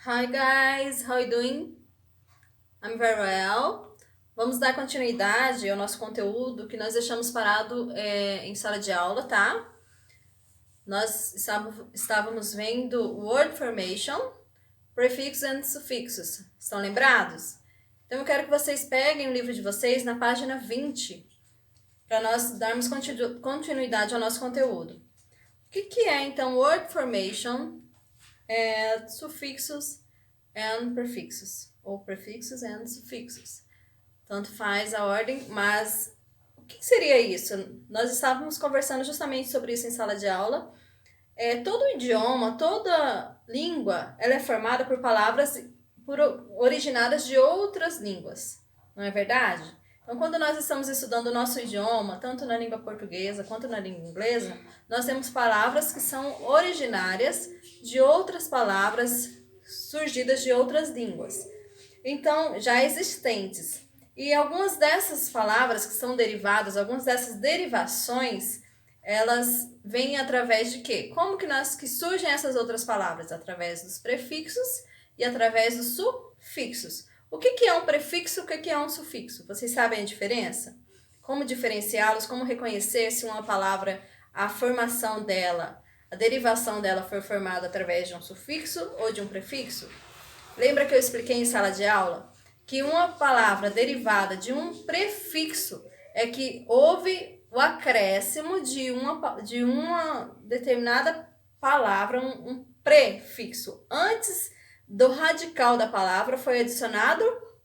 Hi guys, how you doing? I'm very well. Vamos dar continuidade ao nosso conteúdo que nós deixamos parado em sala de aula, tá? Nós estávamos vendo word formation, prefixos e sufixos. Estão lembrados? Então eu quero que vocês peguem o livro de vocês na página 20 para nós darmos continuidade ao nosso conteúdo. O que é então word formation, sufixos and prefixos, ou prefixos and sufixos. Tanto faz a ordem, mas o que seria isso? Nós estávamos conversando justamente sobre isso em sala de aula. Todo idioma, toda língua, ela é formada por palavras originadas de outras línguas, não é verdade? Então, quando nós estamos estudando o nosso idioma, tanto na língua portuguesa quanto na língua inglesa, nós temos palavras que são originárias de outras palavras surgidas de outras línguas. Então, já existentes. E algumas dessas palavras que são derivadas, algumas dessas derivações, elas vêm através de quê? Como que surgem essas outras palavras? Através dos prefixos e através dos sufixos. O que é um prefixo e o que é um sufixo? Vocês sabem a diferença? Como diferenciá-los? Como reconhecer se uma palavra, a formação dela, a derivação dela foi formada através de um sufixo ou de um prefixo? Lembra que eu expliquei em sala de aula que uma palavra derivada de um prefixo é que houve o acréscimo de uma determinada palavra, um prefixo. Antes do radical da palavra foi adicionado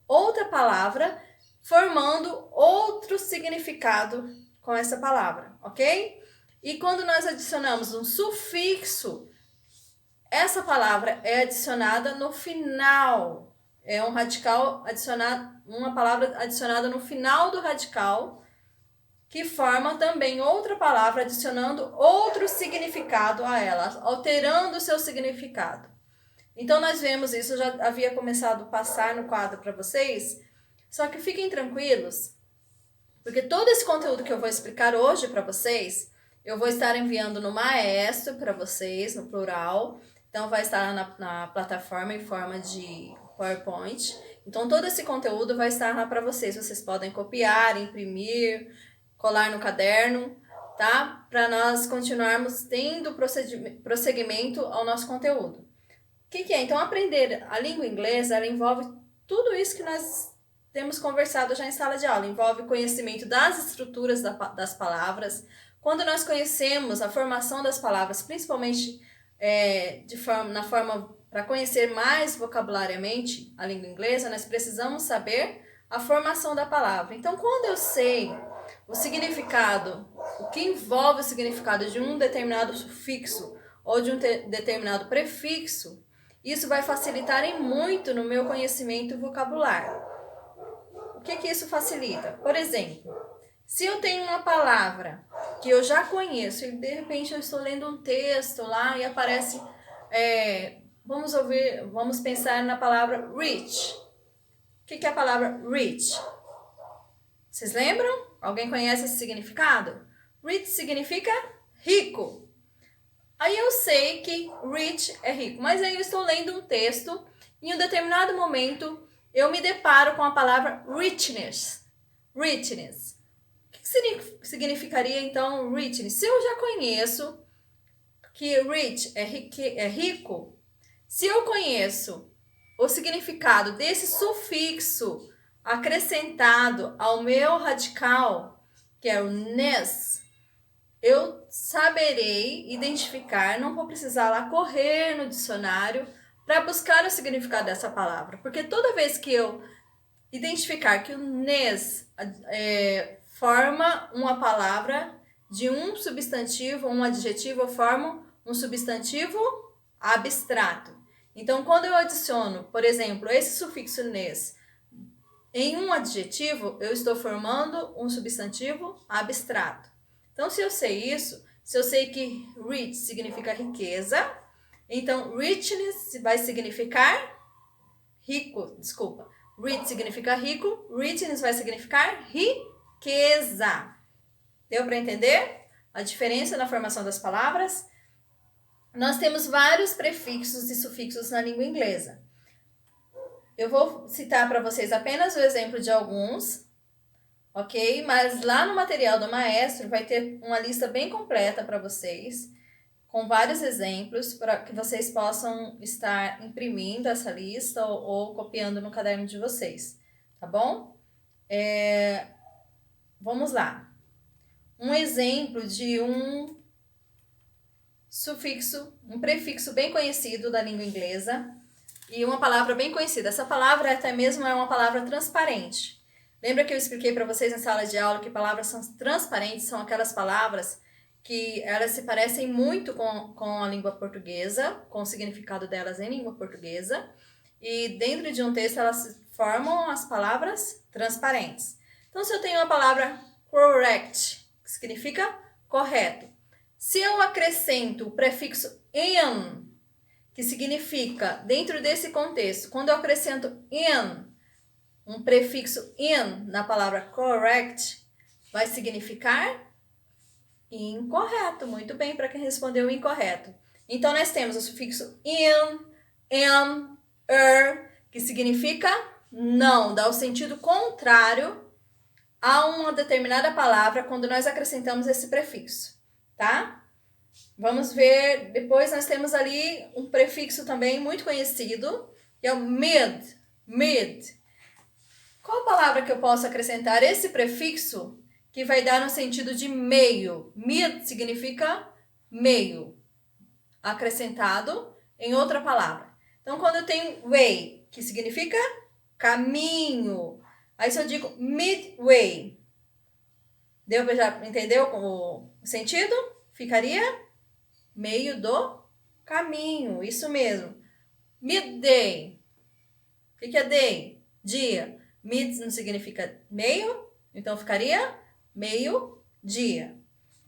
outra palavra, formando outro significado com essa palavra, ok? E quando nós adicionamos um sufixo, essa palavra é adicionada no final. É um radical adicionado, uma palavra adicionada no final do radical, que forma também outra palavra, adicionando outro significado a ela, alterando o seu significado. Então, nós vemos isso, eu já havia começado a passar no quadro para vocês, só que fiquem tranquilos, porque todo esse conteúdo que eu vou explicar hoje para vocês, eu vou estar enviando no Maestro para vocês, no plural. Então, vai estar na plataforma em forma de PowerPoint. Então, todo esse conteúdo vai estar lá para vocês. Vocês podem copiar, imprimir, colar no caderno, tá? Para nós continuarmos tendo prosseguimento ao nosso conteúdo. O que é? Então, aprender a língua inglesa, ela envolve tudo isso que nós temos conversado já em sala de aula. Envolve conhecimento das estruturas das palavras. Quando nós conhecemos a formação das palavras, principalmente na forma para conhecer mais vocabulariamente a língua inglesa, nós precisamos saber a formação da palavra. Então, quando eu sei o significado, o que envolve o significado de um determinado sufixo ou de um determinado prefixo, isso vai facilitar em muito no meu conhecimento vocabular. O que isso facilita? Por exemplo, se eu tenho uma palavra que eu já conheço e de repente eu estou lendo um texto lá e aparece, vamos pensar na palavra rich. O que é a palavra rich? Vocês lembram? Alguém conhece esse significado? Rich significa rico. Aí eu sei que rich é rico, mas aí eu estou lendo um texto e em um determinado momento eu me deparo com a palavra richness. Richness. O que significaria então richness? Se eu já conheço que rich é rico, se eu conheço o significado desse sufixo acrescentado ao meu radical, que é o ness, eu saberei identificar, não vou precisar lá correr no dicionário para buscar o significado dessa palavra. Porque toda vez que eu identificar que o ness forma uma palavra de um substantivo, um adjetivo, eu formo um substantivo abstrato. Então, quando eu adiciono, por exemplo, esse sufixo ness em um adjetivo, eu estou formando um substantivo abstrato. Então, se eu sei isso, se eu sei que rich significa riqueza, então richness vai significar rico, desculpa. Rich significa rico, richness vai significar riqueza. Deu para entender a diferença na formação das palavras? Nós temos vários prefixos e sufixos na língua inglesa. Eu vou citar para vocês apenas o exemplo de alguns, ok? Mas lá no material do maestro vai ter uma lista bem completa para vocês, com vários exemplos, para que vocês possam estar imprimindo essa lista ou copiando no caderno de vocês, tá bom? Vamos lá. Um exemplo de um sufixo, um prefixo bem conhecido da língua inglesa e uma palavra bem conhecida. Essa palavra até mesmo é uma palavra transparente. Lembra que eu expliquei para vocês em sala de aula que palavras são transparentes, são aquelas palavras que elas se parecem muito com a língua portuguesa, com o significado delas em língua portuguesa, e dentro de um texto elas formam as palavras transparentes. Então, se eu tenho a palavra correct, que significa correto, se eu acrescento o prefixo in, que significa, dentro desse contexto, quando eu acrescento in, um prefixo in na palavra correct, vai significar incorreto. Muito bem, para quem respondeu incorreto. Então, nós temos o sufixo in, que significa não, dá o sentido contrário a uma determinada palavra quando nós acrescentamos esse prefixo, tá? Vamos ver, depois nós temos ali um prefixo também muito conhecido, que é o mid. Qual palavra que eu posso acrescentar esse prefixo que vai dar no sentido de meio? Mid significa meio, acrescentado em outra palavra. Então, quando eu tenho way, que significa caminho, aí se eu digo midway, já entendeu o sentido? Ficaria meio do caminho, isso mesmo. Midday, o que é day? Dia. Mid não significa meio, então ficaria meio dia,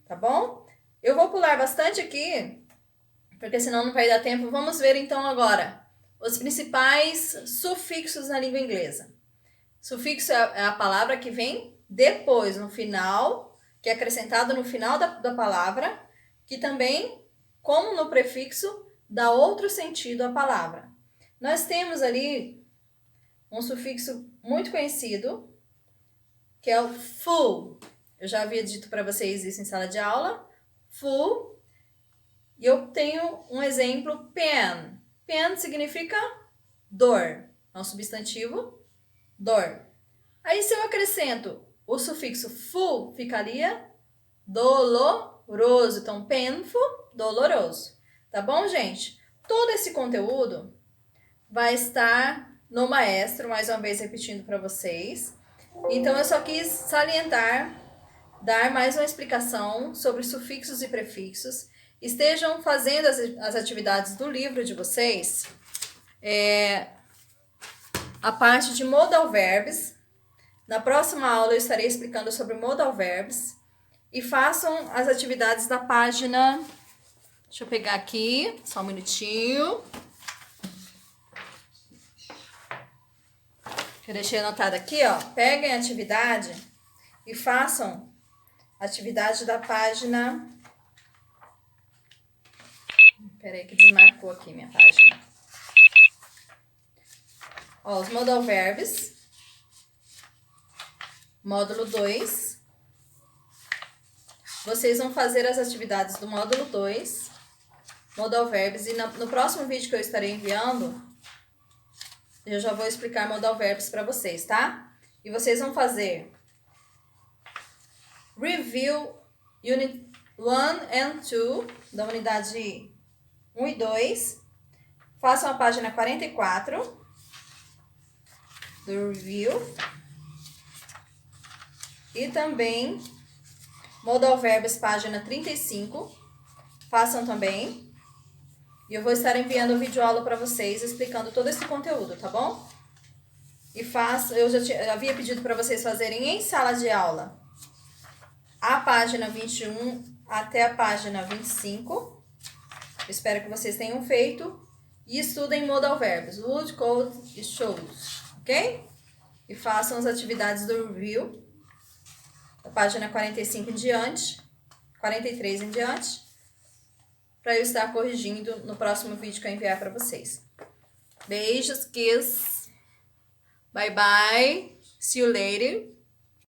tá bom? Eu vou pular bastante aqui, porque senão não vai dar tempo. Vamos ver então agora os principais sufixos na língua inglesa. Sufixo é a palavra que vem depois, no final, que é acrescentado no final da palavra, que também, como no prefixo, dá outro sentido à palavra. Nós temos ali um sufixo muito conhecido, que é o full. Eu já havia dito para vocês isso em sala de aula. Full. E eu tenho um exemplo, pen. Pen significa dor. É um substantivo, dor. Aí se eu acrescento o sufixo full, ficaria doloroso. Então, painful, doloroso. Tá bom, gente? Todo esse conteúdo vai estar no maestro, mais uma vez repetindo para vocês. Então, eu só quis salientar, dar mais uma explicação sobre sufixos e prefixos. Estejam fazendo as atividades do livro de vocês, a parte de modal verbs. Na próxima aula eu estarei explicando sobre modal verbs. E façam as atividades da página... Deixa eu pegar aqui, só um minutinho. Eu deixei anotado aqui, ó. Peguem a atividade e façam a atividade da página... Peraí que desmarcou aqui minha página. Ó, os modal verbs. Módulo 2. Vocês vão fazer as atividades do módulo 2, modal verbs, e no próximo vídeo que eu estarei enviando, eu já vou explicar modal verbs para vocês, tá? E vocês vão fazer review unit 1 and 2, da unidade 1 e 2. Façam a página 44 do review. E também modal verbs, página 35. Façam também. E eu vou estar enviando o vídeo aula para vocês, explicando todo esse conteúdo, tá bom? E eu já havia pedido para vocês fazerem em sala de aula a página 21 até a página 25. Espero que vocês tenham feito. E estudem modal verbs, would, could e should, ok? E façam as atividades do review, da página 45 em diante, 43 em diante, para eu estar corrigindo no próximo vídeo que eu enviar para vocês. Beijos, kiss! Bye bye. See you later.